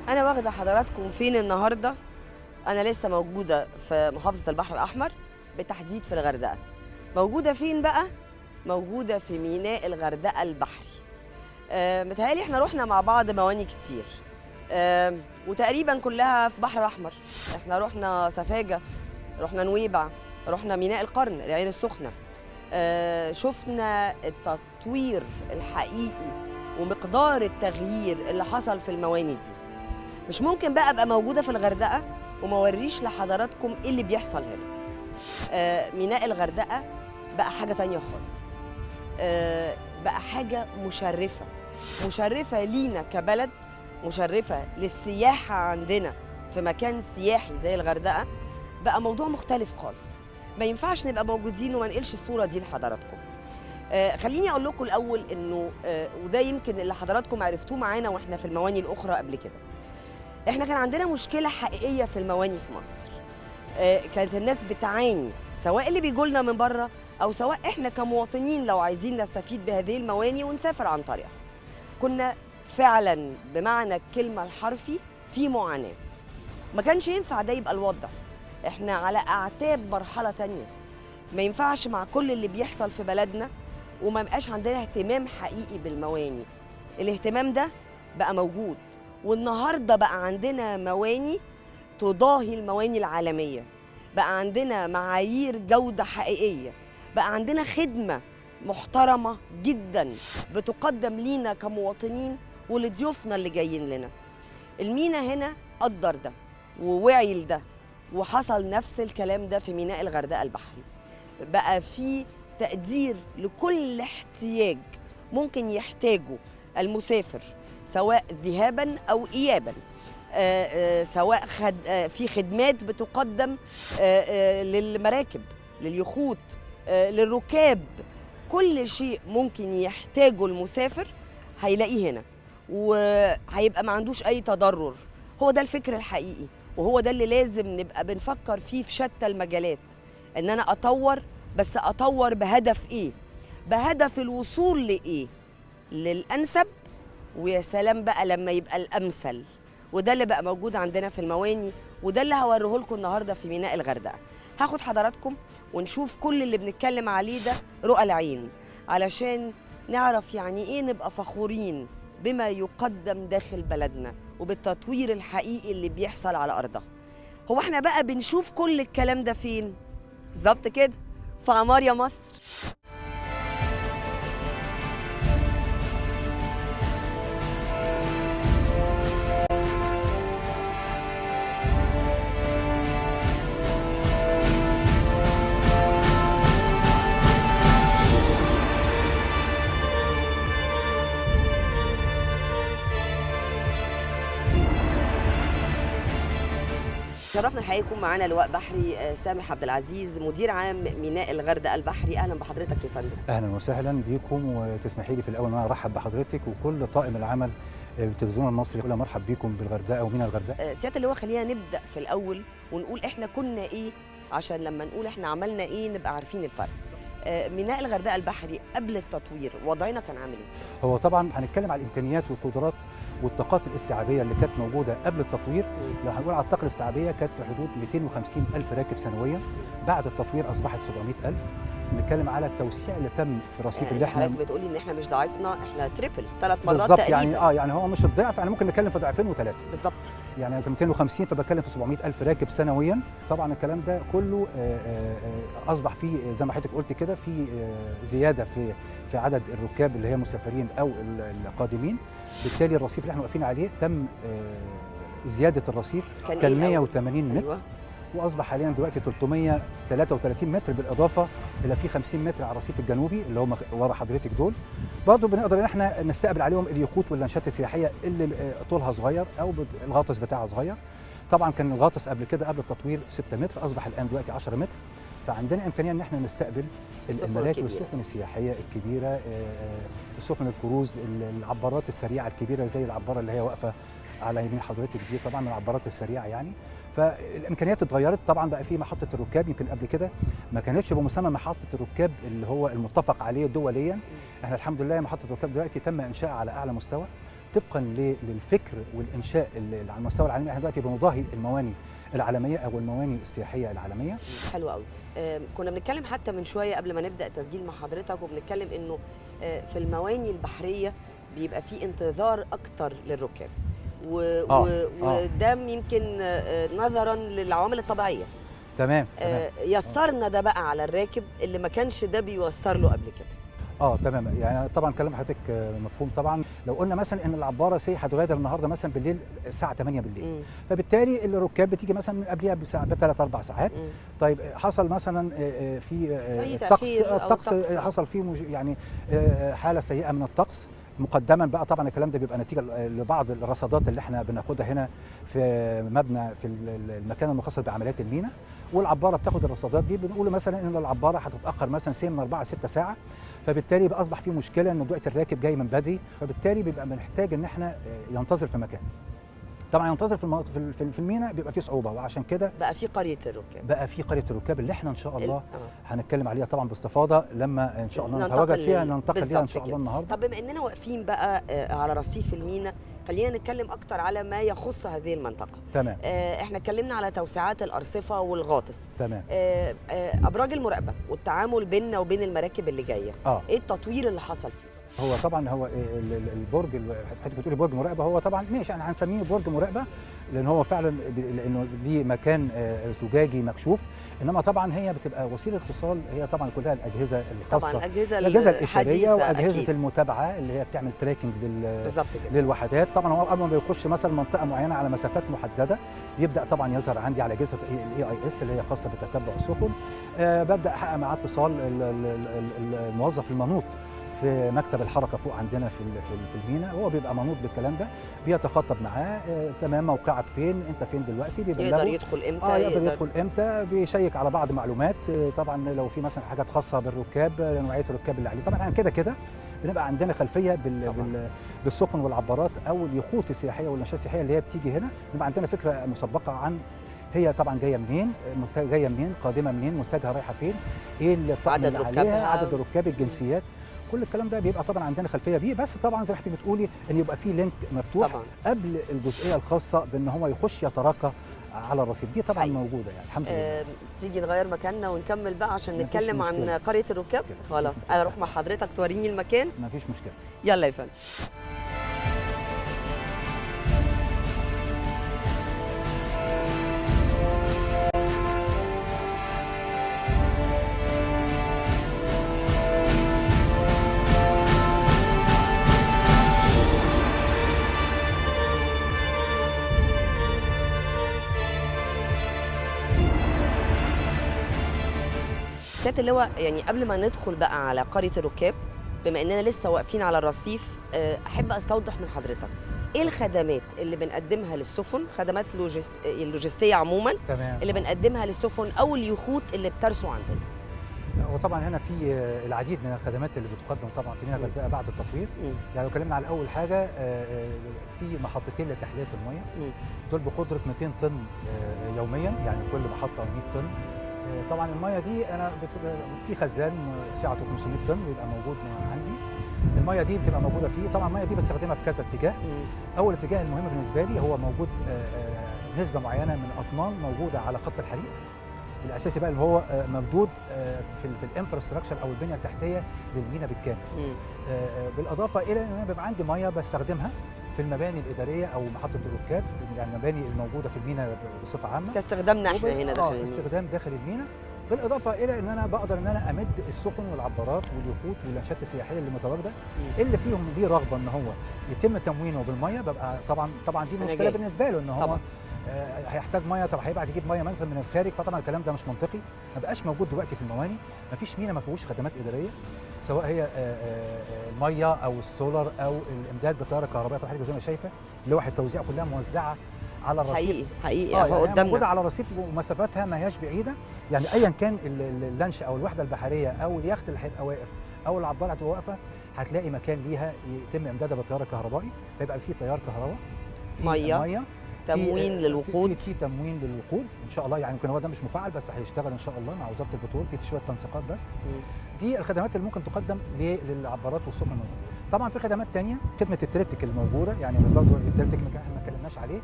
أنا واخدة حضراتكم فين النهاردة؟ أنا لسه موجودة في محافظة البحر الأحمر، بالتحديد في الغردقة. موجودة فين بقى؟ موجودة في ميناء الغردقة البحري. متهيألي احنا رحنا مع بعض مواني كتير، وتقريبا كلها في البحر الأحمر. احنا رحنا سفاجة، رحنا نويبع، رحنا ميناء القرن العين السخنة. شفنا التطوير الحقيقي ومقدار التغيير اللي حصل في المواني دي. مش ممكن بقى ابقى موجوده في الغردقه وما اوريش لحضراتكم ايه اللي بيحصل هنا. ميناء الغردقه بقى حاجه تانية خالص. بقى حاجه مشرفه لينا كبلد، مشرفه للسياحه عندنا في مكان سياحي زي الغردقه. بقى موضوع مختلف خالص، ما ينفعش نبقى موجودين وما نقلش الصوره دي لحضراتكم. خليني اقول لكم الاول انه وده يمكن اللي حضراتكم عرفتوه معانا واحنا في المواني الاخرى قبل كده. احنا كان عندنا مشكله حقيقيه في المواني في مصر. كانت الناس بتعاني، سواء اللي بيجولنا من بره او سواء احنا كمواطنين لو عايزين نستفيد بهذه المواني ونسافر عن طريقها. كنا فعلا بمعنى الكلمه الحرفي في معاناه. ما كانش ينفع ده يبقى الوضع. احنا على اعتاب مرحله تانية. ما ينفعش مع كل اللي بيحصل في بلدنا وما بقاش عندنا اهتمام حقيقي بالمواني. الاهتمام ده بقى موجود، والنهارده بقى عندنا مواني تضاهي المواني العالميه، بقى عندنا معايير جوده حقيقيه، بقى عندنا خدمه محترمه جدا بتقدم لينا كمواطنين ولضيوفنا اللي جايين لنا. المينا هنا قدر ده ووعي لده، وحصل نفس الكلام ده في ميناء الغردقه البحري. بقى في تقدير لكل احتياج ممكن يحتاجه المسافر، سواء ذهابا او ايابا. سواء في خدمات بتقدم للمراكب، لليخوت، للركاب. كل شيء ممكن يحتاجه المسافر هيلاقيه هنا، وهيبقى ما عندوش اي تضرر. هو ده الفكر الحقيقي، وهو ده اللي لازم نبقى بنفكر فيه في شتى المجالات. ان انا اطور، بس اطور بهدف ايه؟ بهدف الوصول لايه؟ للانسب، ويا سلام بقى لما يبقى الامثل. وده اللي بقى موجود عندنا في المواني، وده اللي هوريه لكم النهارده في ميناء الغردقه. هاخد حضراتكم ونشوف كل اللي بنتكلم عليه ده رؤى العين، علشان نعرف يعني ايه نبقى فخورين بما يقدم داخل بلدنا وبالتطوير الحقيقي اللي بيحصل على ارضها. هو احنا بقى بنشوف كل الكلام ده فين؟ بالظبط كده، في عمار يا مصر. شرفنا الحقيقه يكون معانا لواء بحري سامح عبد العزيز، مدير عام ميناء الغردقه البحري. اهلا بحضرتك يا فندم. اهلا وسهلا بيكم، وتسمحي لي في الاول ان انا ارحب بحضرتك وكل طاقم العمل بالتلفزيون المصري. كلها مرحب بيكم بالغردقه وميناء الغردقه. سياده اللواء، خلينا نبدا في الاول ونقول احنا كنا ايه، عشان لما نقول احنا عملنا ايه نبقى عارفين الفرق. ميناء الغردقه البحري قبل التطوير وضعنا كان عامل ازاي؟ هو طبعا هنتكلم على الامكانيات والقدرات والطاقات الاستيعابيه اللي كانت موجوده قبل التطوير. لو هنقول على الطاقه الاستيعابيه كانت في حدود 250 الف راكب سنويا، بعد التطوير اصبحت 700 الف. بنتكلم على التوسيع اللي تم في الرصيف اللي احنا حضرتك بتقولي ان احنا مش ضعفنا، احنا تريبل 3 مرات بالظبط تقريبا. يعني هو مش الضعف، يعني ممكن نتكلم في ضعفين وثلاثه بالظبط. يعني 250 فبتكلم في 700 الف راكب سنويا. طبعا الكلام ده كله اصبح فيه زي ما حضرتك قلت كده في زياده في عدد الركاب اللي هي مسافرين او القادمين. بالتالي الرصيف اللي احنا واقفين عليه تم زياده الرصيف، كان 180 متر. أيوة. واصبح حاليا دلوقتي 333 متر، بالاضافه الى في 50 متر على الرصيف الجنوبي اللي هم ورا حضرتك دول. برضه بنقدر ان احنا نستقبل عليهم اليخوت واللانشات السياحيه اللي طولها صغير او الغاطس بتاعها صغير. طبعا كان الغاطس قبل كده قبل التطوير 6 متر، اصبح الان دلوقتي 10 متر. فعندنا امكانيه ان احنا نستقبل المراكب والسفن السياحيه الكبيره، السفن الكروز، العبارات السريعه الكبيره زي العباره اللي هي واقفه على يمين حضرتك دي، طبعا من العبارات السريعه يعني. فالامكانيات اتغيرت. طبعا بقى في محطه الركاب، يمكن قبل كده ما كانتش بمسمى محطه الركاب اللي هو المتفق عليه دوليا. احنا الحمد لله محطه الركاب دلوقتي تم انشائها على اعلى مستوى، طبقا للفكر والانشاء اللي على المستوى العالمي. احنا دلوقتي بنضاهي المواني العالميه او المواني السياحيه العالميه. حلو قوي. كنا بنتكلم حتى من شويه قبل ما نبدا تسجيل مع حضرتك، وبنتكلم انه في المواني البحريه بيبقى في انتظار اكتر للركاب، وده يمكن نظرا للعوامل الطبيعيه. تمام. يسرنا ده بقى على الراكب اللي ما كانش ده بيوسر له قبل كده. تمام. يعني طبعا كلام حضرتك مفهوم. طبعا لو قلنا مثلا ان العباره هتغادر النهارده مثلا بالليل الساعه 8 بالليل، فبالتالي الركاب بتيجي مثلا من قبلها بثلاث اربع ساعات. طيب حصل مثلا في الطقس حصل فيه يعني حاله سيئه من الطقس مقدما بقى. طبعا الكلام ده بيبقى نتيجه لبعض الرصادات اللي احنا بناخدها هنا في مبنى في المكان المخصص بعمليات الميناء، والعباره بتاخد الرصادات دي. بنقول مثلا ان العباره هتتاخر مثلا من 4 ل 6 ساعه، فبالتالي بقى اصبح في مشكله ان دلوقتي الراكب جاي من بدري، فبالتالي بيبقى محتاج ان احنا ينتظر في مكان. طبعا ينتظر في الميناء بيبقى فيه صعوبه، وعشان كده بقى في قريه الركاب اللي احنا ان شاء الله هنتكلم عليها طبعا باستفاضه لما ان شاء الله نتواجد فيها، ننتقل ليها ان شاء الله النهارده. طب بما اننا واقفين بقى على رصيف الميناء، خلينا نتكلم اكتر على ما يخص هذه المنطقه. تمام. احنا اتكلمنا على توسعات الارصفه والغاطس. تمام. ابراج المراقبه والتعامل بيننا وبين المراكب اللي جايه، ايه التطوير اللي حصل فيه؟ هو طبعا هو البرج اللي حضرتك بتقولي برج مراقبه، هو طبعا ماشي احنا هنسميه برج مراقبه لان هو فعلا لانه ليه مكان زجاجي مكشوف، انما طبعا هي بتبقى وسيله اتصال. هي طبعا كلها الاجهزه الخاصه، طبعا الاجهزه الاشاريه واجهزه أكيد. المتابعه اللي هي بتعمل تراكنج كده للوحدات. طبعا هو اول ما بيخش مثلا منطقه معينه على مسافات محدده بيبدا طبعا يظهر عندي على اجهزه AIS اللي هي خاصه بتتبع السفن. ببدا احقق معاه اتصال الموظف المنوط في مكتب الحركه فوق عندنا في الميناء، هو بيبقى منوط بالكلام ده، بيتخاطب معاه تمام موقعك فين، انت فين دلوقتي، يقدر يدخل امتى، يقدر يدخل امتى، بيشيك على بعض معلومات. طبعا لو في مثلا حاجات خاصه بالركاب، نوعيه الركاب اللي عليه. طبعا كده بنبقى عندنا خلفيه بالسفن والعبارات او اليخوت السياحيه والانشاء السياحيه اللي هي بتيجي هنا، بنبقى عندنا فكره مسبقه عن هي طبعا جايه منين، قادمه منين، متجهه رايحه فين، ايه الطقم اللي عليها، عدد الركاب، الجنسيات، كل الكلام ده بيبقى طبعا عندنا خلفيه بيه. بس طبعا زي ما حضرتك بتقولي ان يبقى في لينك مفتوح طبعا قبل الجزئيه الخاصه بان هو يخش يتراكى على الرصيف. دي طبعا موجوده يعني الحمد لله. تيجي نغير مكاننا ونكمل بقى عشان نتكلم عن قريه الركاب. خلاص اروح مع حضرتك توريني المكان. مفيش مشكله، يلا يا فندم. سيادة اللواء، يعني قبل ما ندخل بقى على قرية الركاب، بما اننا لسه واقفين على الرصيف، احب استوضح من حضرتك ايه الخدمات اللي بنقدمها للسفن، خدمات اللوجستيه عموما. تمام. اللي بنقدمها للسفن او اليخوت اللي بترسو عندنا. وطبعا هنا في العديد من الخدمات اللي بتقدم طبعا في ميناء الغردقه بعد التطوير. يعني لو اتكلمنا على اول حاجه، في محطتين لتحليه الميه، دول بقدره 200 طن يوميا، يعني كل محطه 100 طن. طبعا الميه دي انا في خزان سعته 500 طن بيبقى موجود عندي. الميه دي بتبقى موجوده فيه. طبعا الميه دي بستخدمها في كذا اتجاه. اول اتجاه المهم بالنسبه لي هو موجود نسبه معينه من الاطنان موجوده على خط الحريق الاساسي بقى اللي هو ممدود في الانفراستراكشر او البنيه التحتيه للميناء بالكامل. بالاضافه الى ان انا بيبقى عندي ميه بستخدمها في المباني الاداريه او محطه الركاب، يعني المباني الموجوده في الميناء بصفه عامه كاستخدامنا احنا هنا داخل استخدام داخل الميناء. بالاضافه الى ان انا بقدر ان انا امد السفن والعبارات واليخوت والانشات السياحيه اللي متواجده اللي فيهم دي رغبه ان هو يتم تموينه بالميه. ببقى طبعا دي مشكله بالنسبه له ان هو هيحتاج ميه. طب هيبعت يجيب ميه مثلا من الخارج، فطبعا الكلام ده مش منطقي، ما بقاش موجود دلوقتي في المواني. ما فيش ميناء ما فيهوش خدمات اداريه، سواء هي الميه او السولار او الامداد بالطياره الكهربائيه. طبعا زي ما شايفه لوح التوزيع كلها موزعه على الرصيف. حقيقي يعني قدامنا موجوده على الرصيف ومسافاتها ما هياش بعيده. يعني ايا كان اللانش او الوحده البحريه او اليخت اللي هيبقى واقف او العباره هتبقى واقفه، هتلاقي مكان ليها يتم امدادها بالتيار الكهربائي، فيبقى في تيار كهرباء، في ميه، تموين للوقود، في تموين للوقود ان شاء الله. يعني يمكن هو ده مش مفعل بس هيشتغل ان شاء الله مع وزاره البترول في شويه تنسيقات بس. دي الخدمات اللي ممكن تقدم للعبارات والسفن. طبعا في خدمات تانية، خدمه التريبتيك الموجوده، يعني برضه التريبتيك احنا ما اتكلمناش عليه.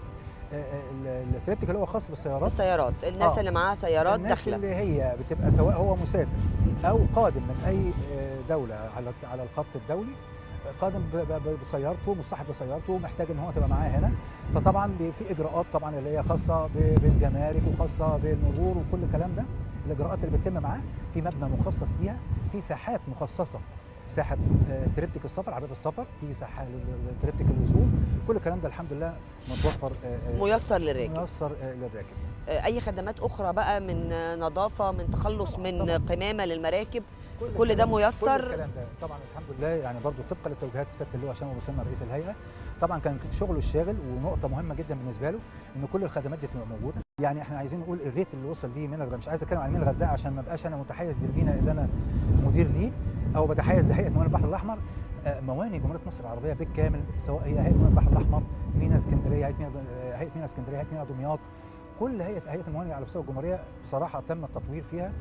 التريبتيك اللي هو خاص بالسيارات، السيارات، الناس اللي معاها سيارات الناس داخله، اللي هي بتبقى سواء هو مسافر او قادم من اي دوله على الخط الدولي، قادم بسيارته، مصاحب بسيارته، محتاج ان هو تبقى معاه هنا. فطبعا في اجراءات طبعا اللي هي خاصه بالجمارك وخاصه بالمرور وكل الكلام ده، الاجراءات اللي بتتم معاه في مبنى مخصص ليها، في ساحات مخصصه، ساحه تريبتيك السفر، عربيه السفر، في ساحه تريبتيك الوصول، كل الكلام ده الحمد لله متوفر، ميسر للراكب، ميسر للراكب. اي خدمات اخرى بقى من نظافه، من تخلص من قمامه للمراكب، كل ده ميسر. كل الكلام ده طبعا الحمد لله، يعني برضو طبقا لتوجيهات السياده اللواء هشام ابو سلمى رئيس الهيئه. طبعا كان شغله الشاغل ونقطه مهمه جدا بالنسبه له ان كل الخدمات دي تبقى موجوده. يعني احنا عايزين نقول الريت اللي وصل ليه مينا الغردقه، مش عايز اتكلم عن مينا الغردقه عشان ما ابقاش انا متحيز للمينا اللي انا مدير ليه او بتحيز لهيئه موانئ البحر الاحمر. موانئ جمهوريه مصر العربيه بالكامل، سواء هي هيئه موانئ البحر الاحمر، مينا اسكندريه، هيئه مينا اسكندريه، هيئه مينا دمياط، كل هيئه الموانئ على مستوى الجمهوريه بصراحه تم التطوير فيها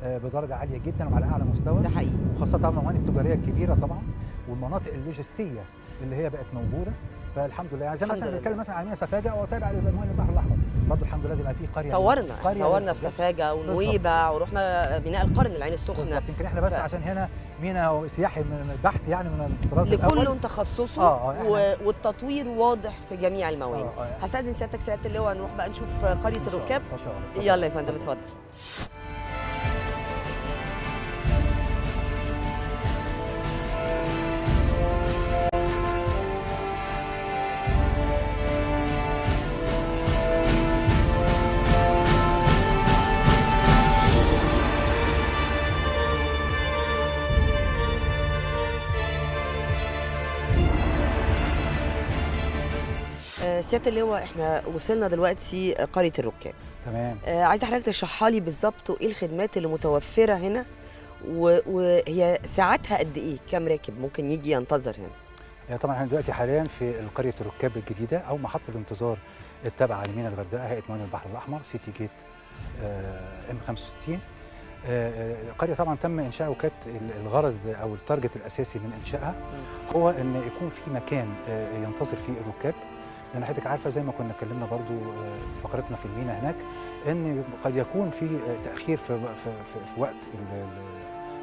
بدرجه عاليه جدا وعلى اعلى مستوى. ده حقيقي. وخاصه طبعا الموانئ التجاريه الكبيره طبعا، والمناطق اللوجستيه اللي هي بقت موجوده. فالحمد لله، يعني زي مثلا بنتكلم مثلا عن مينا سفاجه او تابع لموانئ البحر الاحمر، برضه الحمد لله بيبقى في قريه، صورنا في سفاجه ونويبع ورحنا ميناء القرن العين السخنه. بالظبط، يمكن احنا بس عشان هنا مينا سياحي من البحث، يعني من الطراز الاول، لكل تخصصه. والتطوير واضح في جميع الموانئ. هستاذن سيادتك سياده اللواء نروح بقى نشوف قريه الركاب. يلا يا فندم اتفضل. سياده اللواء، احنا وصلنا دلوقتي قريه الركاب. تمام. عايزه حضرتك تشرحها لي بالظبط وايه الخدمات اللي متوفره هنا، وهي ساعتها قد ايه؟ كام راكب ممكن يجي ينتظر هنا؟ طبعا احنا دلوقتي حاليا في قريه الركاب الجديده او محطه الانتظار التابعه لمينا الغردقه، هيئه موانئ البحر الاحمر، سيتي جيت ام 65. القريه طبعا تم انشائها، وكانت الغرض او التارجت الاساسي من انشائها هو ان يكون في مكان ينتظر فيه الركاب، لان حضرتك عارفه زي ما كنا اتكلمنا برضو في فقرتنا في المينا هناك، ان قد يكون في تاخير في وقت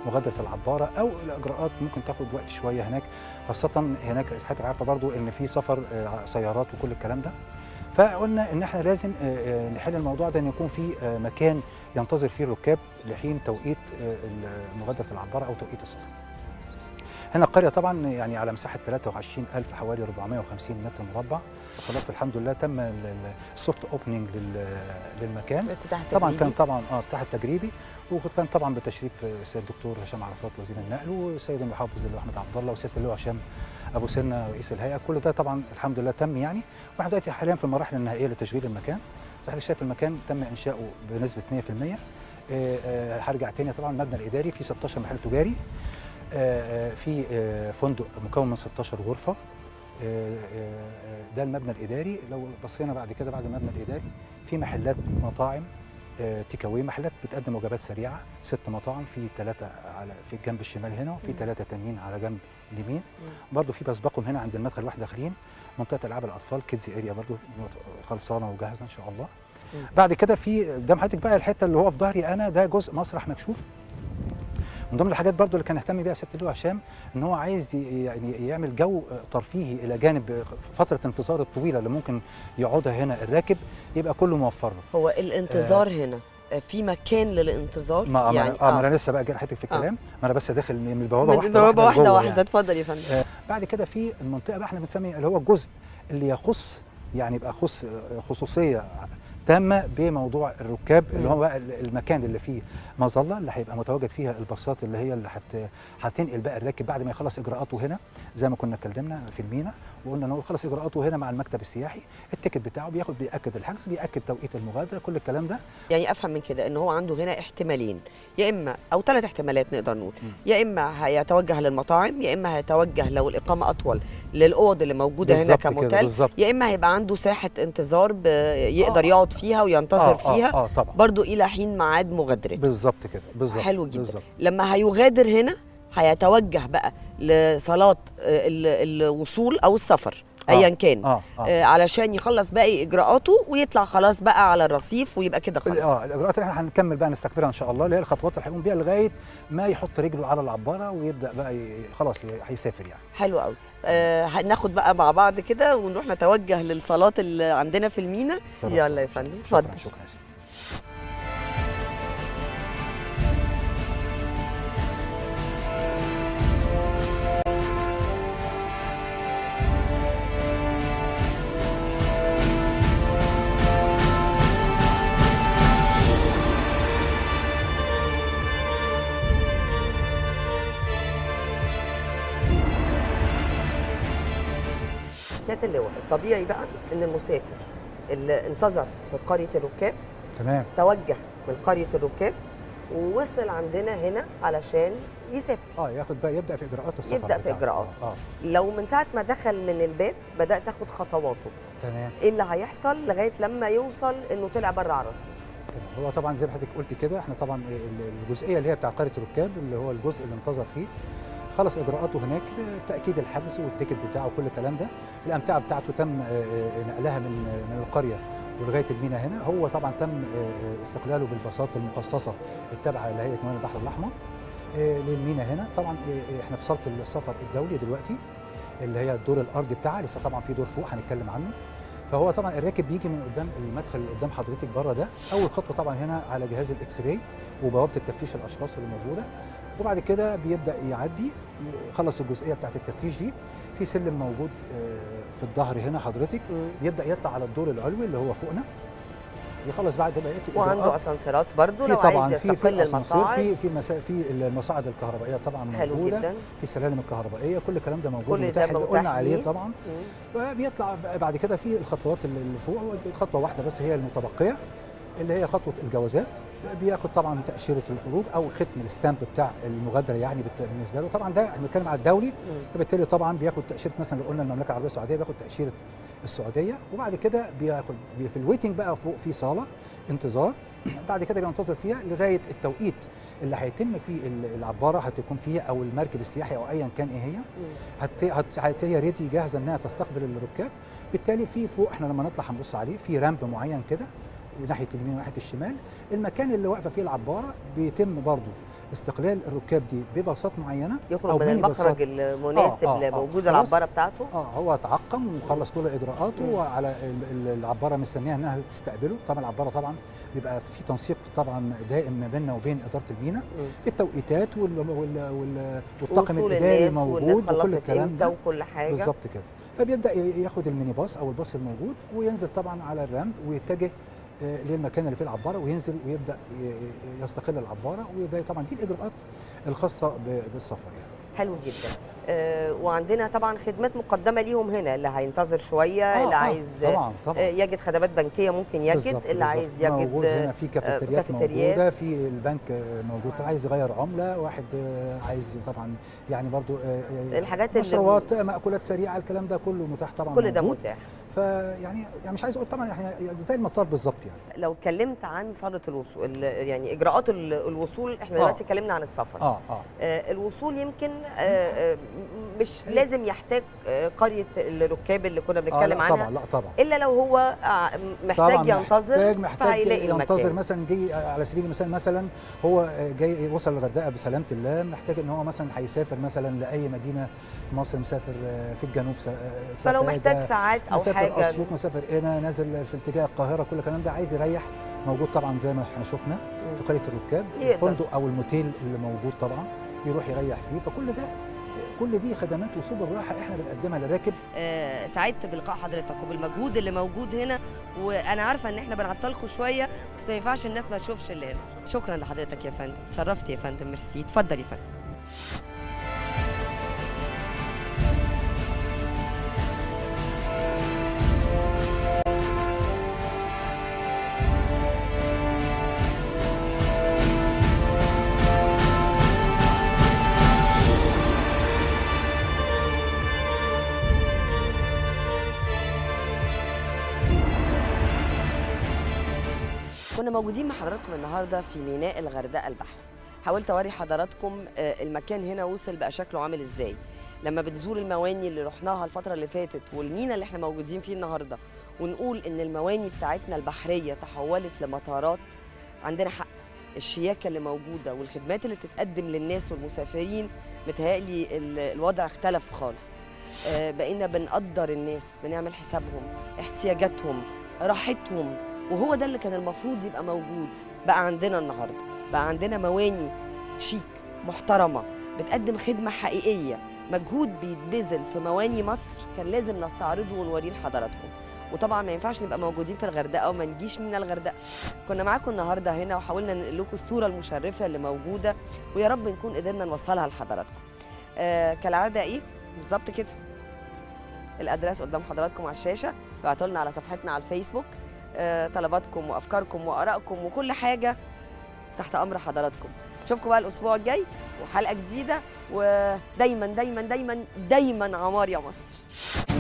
مغادره العباره، او الاجراءات ممكن تاخد وقت شويه هناك، خاصه هناك حضرتك عارفه برضو ان في سفر سيارات وكل الكلام ده. فقلنا ان احنا لازم نحل الموضوع ده، ان يكون في مكان ينتظر فيه الركاب لحين توقيت مغادره العباره او توقيت السفر. هنا القريه طبعا يعني على مساحه 23,000 حوالي 450 متر مربع. خلاص الحمد لله تم السوفت اوبننج للمكان. الافتتاح طبعا كان طبعا افتتاح التجريبي، وكان طبعا بتشريف السيد الدكتور هشام عرفات وزير النقل، والسيد المحافظ اللي احمد عبد الله، وسياده اللواء هشام ابو سلمى رئيس الهيئه. كل ده طبعا الحمد لله تم يعني، واحنا دلوقتي حاليا في المراحل النهائيه لتشغيل المكان. حضرتك شايف المكان تم انشاؤه بنسبه 100%. هرجع تاني، طبعا المبنى الاداري فيه 16 محل تجاري، في فندق مكون من 16 غرفه. ده المبنى الاداري. لو بصينا بعد كده بعد المبنى الاداري في محلات مطاعم تيك اواي، محلات بتقدم وجبات سريعه، 6 مطاعم، في 3 في الجنب الشمال هنا، وفي 3 تانيين على جنب اليمين. برضه في بسبقهم هنا عند المدخل واحنا داخلين منطقه العاب الاطفال، كيدز اريا، برضه خلصانه وجاهزه ان شاء الله. بعد كده في قدام حضرتك بقى الحته اللي هو في ظهري انا، ده جزء مسرح مكشوف. من ضمن الحاجات برضو اللي كان اهتم بيها سياده اللواء هشام، ان هو عايز يعني يعمل جو ترفيهي الى جانب فتره الانتظار الطويله اللي ممكن يقعدها هنا الراكب، يبقى كله موفر له. هو الانتظار هنا في مكان للانتظار؟ ما يعني ما انا لسه بقى جاي حضرتك في الكلام، ما انا بس داخل من البوابه واحده. يعني. اتفضل يا فندم. بعد كده في المنطقه بقى احنا بنسمي اللي هو الجزء اللي يخص، يعني يبقى خصوصيه تامه بموضوع الركاب، اللي هو بقى المكان اللي فيه مظله اللي هيبقى متواجد فيها الباصات اللي هي اللي هتنقل بقى الراكب بعد ما يخلص اجراءاته هنا، زي ما كنا اتكلمنا في المينا وقلنا ان هو خلص اجراءاته هنا مع المكتب السياحي، التيكت بتاعه بياكد الحجز، بياكد توقيت المغادره، كل الكلام ده. يعني افهم من كده ان هو عنده هنا احتمالين، يا اما او 3 احتمالات نقدر نقول، يا اما هيتوجه للمطاعم، يا اما هيتوجه لو الاقامه اطول للاوض اللي موجوده هنا كموتيل، يا اما هيبقى عنده ساحه انتظار يقدر يقعد فيها وينتظر فيها طبعا. برضو الى حين ميعاد مغادرته. بالظبط كده، بالظبط. حلو جدا. بالزبط. لما هيغادر هنا هيتوجه بقى لصالات الوصول او السفر ايا كان علشان يخلص باقي اجراءاته ويطلع خلاص بقى على الرصيف ويبقى كده خلاص. الاجراءات اللي احنا هنكمل بقى نستكملها ان شاء الله، اللي هي الخطوات اللي هيقوم بيها لغايه ما يحط رجله على العباره ويبدا بقى خلاص هيسافر يعني. حلو قوي. هناخد بقى مع بعض كده ونروح نتوجه للصالات اللي عندنا في المينا. يلا يا فندم اتفضل. شكرا. سيادة اللواء، الطبيعي بقى ان المسافر اللي انتظر في قرية الركاب تمام توجه من قرية الركاب ووصل عندنا هنا علشان يسافر. ياخد بقى يبدا في اجراءات السفر. يبدا في اجراءاته. لو من ساعة ما دخل من الباب بدأ تاخد خطواته. تمام. ايه اللي هيحصل لغاية لما يوصل انه طلع بره على الرصيف؟ تمام. هو طبعا زي ما حضرتك قلت كده، احنا طبعا الجزئيه اللي هي بتاع قرية الركاب اللي هو الجزء اللي انتظر فيه خلص اجراءاته هناك، تاكيد الحجز والتيكت بتاعه وكل الكلام ده. الامتعه بتاعته تم نقلها من القريه ولغايه المينا هنا. هو طبعا تم استقلاله بالباصات المخصصه التابعه لهيئه موانئ البحر الاحمر للمينا هنا. طبعا احنا في صاله السفر الدولي دلوقتي اللي هي الدور الارضي بتاعها، لسه طبعا في دور فوق هنتكلم عنه. فهو طبعا الراكب بيجي من قدام المدخل اللي قدام حضرتك بره ده. اول خطوه طبعا هنا على جهاز الاكس راي وبوابه التفتيش الاشخاص اللي موجوده، وبعد كده بيبدا يعدي يخلص الجزئيه بتاعت التفتيش دي. في سلم موجود في الظهر هنا حضرتك، بيبدا يطلع على الدور العلوي اللي هو فوقنا، يخلص بعد بقيه وعنده اسانسيرات برضو لو طبعا عايز يستقل المصاعد. في المصاعد الكهربائيه طبعا موجوده جدا. في السلالم الكهربائيه، كل الكلام ده موجود كل متاح ده اللي قلنا عليه ليه. طبعا. وبيطلع بعد كده في الخطوات اللي فوق، خطوه واحده بس هي المتبقيه اللي هي خطوه الجوازات. بياخد طبعا تاشيره الخروج او ختم الستامب بتاع المغادره يعني بالنسبه له. طبعا ده احنا بنتكلم على الدولي، فبالتالي طبعا بياخد تاشيره مثلا لو قلنا المملكه العربيه السعوديه بياخد تاشيره السعوديه. وبعد كده بياخد في الويتنج بقى فوق في صاله انتظار، بعد كده بينتظر فيها لغايه التوقيت اللي هيتم فيه العباره هتكون فيها او المركب السياحي او ايا كان ايه هي هي ريدي جاهزه انها تستقبل الركاب. بالتالي في فوق احنا لما نطلع هنبص عليه في رامب معين كده ناحيه اليمين وناحيه الشمال. المكان اللي واقفه فيه العباره بيتم برضو استقلال الركاب دي بباصات معينه يخرج من المخرج المناسب لوجود العباره بتاعته. هو تعقم وخلص كل اجراءاته وعلى العباره مستنيه انها تستقبله. طبعا العباره طبعا بيبقى في تنسيق طبعا دائم ما بيننا وبين اداره المينا في التوقيتات والطاقم الاداري موجود وكل الكلام ده وكل حاجه بالظبط كده. فبيبدا ياخد الميني باص او الباص الموجود وينزل طبعا على الرامب ويتجه للمكان اللي فيه العباره وينزل ويبدا يستقل العباره. وده طبعا دي الاجراءات الخاصه بالسفر يعني. حلو جدا. وعندنا طبعا خدمات مقدمه ليهم هنا، اللي هينتظر شويه اللي عايز طبعا. يجد خدمات بنكيه ممكن يجد بالزبط. اللي عايز يجد موجود هنا في كافيتريات موجوده، في البنك موجود، عايز يغير عمله، واحد عايز طبعا يعني برضو الحاجات مشروبات مأكولات سريعه، الكلام ده كله متاح طبعا كل ده متاح. فيعني مش عايز اقول طبعا يعني زي المطار بالظبط يعني. لو اتكلمت عن صاله الوصول يعني اجراءات الوصول، احنا دلوقتي اتكلمنا عن السفر. الوصول يمكن مش لازم يحتاج قريه الركاب اللي كنا بنتكلم عنها. طبعا لا طبعا، الا لو هو محتاج ينتظر، فهيلاقي ينتظر مثلا جاي على سبيل المثال مثلا هو جاي وصل الغردقه بسلامه الله، محتاج ان هو مثلا هيسافر مثلا لاي مدينه في مصر، مسافر في الجنوب فلو محتاج ساعات او مسافر حاجه اسيوط، مسافر هنا، نازل في اتجاه القاهره، كل الكلام ده عايز يريح موجود طبعا زي ما احنا شفنا في قريه الركاب. الفندق او الموتيل اللي موجود طبعا يروح يريح فيه. فكل ده كل دي خدمات وسبل راحه احنا بنقدمها للراكب. سعدت بلقاء حضرتك وبالمجهود اللي موجود هنا، وانا عارفه ان احنا بنعطلكم شويه بس ما ينفعش الناس ما تشوفش اللي هنا. شكرا لحضرتك يا فندم، شرفت يا فندم. ميرسي، اتفضل يا فندم. كنا موجودين مع حضراتكم النهارده في ميناء الغردقه البحري. حاولت اوري حضراتكم المكان هنا وصل بقى شكله عامل ازاي. لما بنزور المواني اللي رحناها الفتره اللي فاتت والمينا اللي احنا موجودين فيه النهارده ونقول ان المواني بتاعتنا البحريه تحولت لمطارات، عندنا حق. الشياكه اللي موجوده والخدمات اللي بتتقدم للناس والمسافرين، متهيألي الوضع اختلف خالص. بقينا بنقدر الناس، بنعمل حسابهم، احتياجاتهم، راحتهم، وهو ده اللي كان المفروض يبقى موجود. بقى عندنا النهارده بقى عندنا مواني شيك محترمه بتقدم خدمه حقيقيه. مجهود بيتبذل في مواني مصر كان لازم نستعرضه ونوريه لحضراتكم. وطبعا ما ينفعش نبقى موجودين في الغردقه وما نجيش من الغردقه. كنا معاكم النهارده هنا وحاولنا ننقل لكم الصوره المشرفه اللي موجوده، ويا رب نكون قدرنا نوصلها لحضراتكم. كالعاده ايه بالظبط كده، الادرس قدام حضراتكم على الشاشه. ابعتوا لنا على صفحتنا على الفيسبوك طلباتكم وافكاركم وارائكم وكل حاجه تحت امر حضراتكم. نشوفكم بقى الاسبوع الجاي وحلقه جديده، ودايما دايما دايما دايما عمار يا مصر.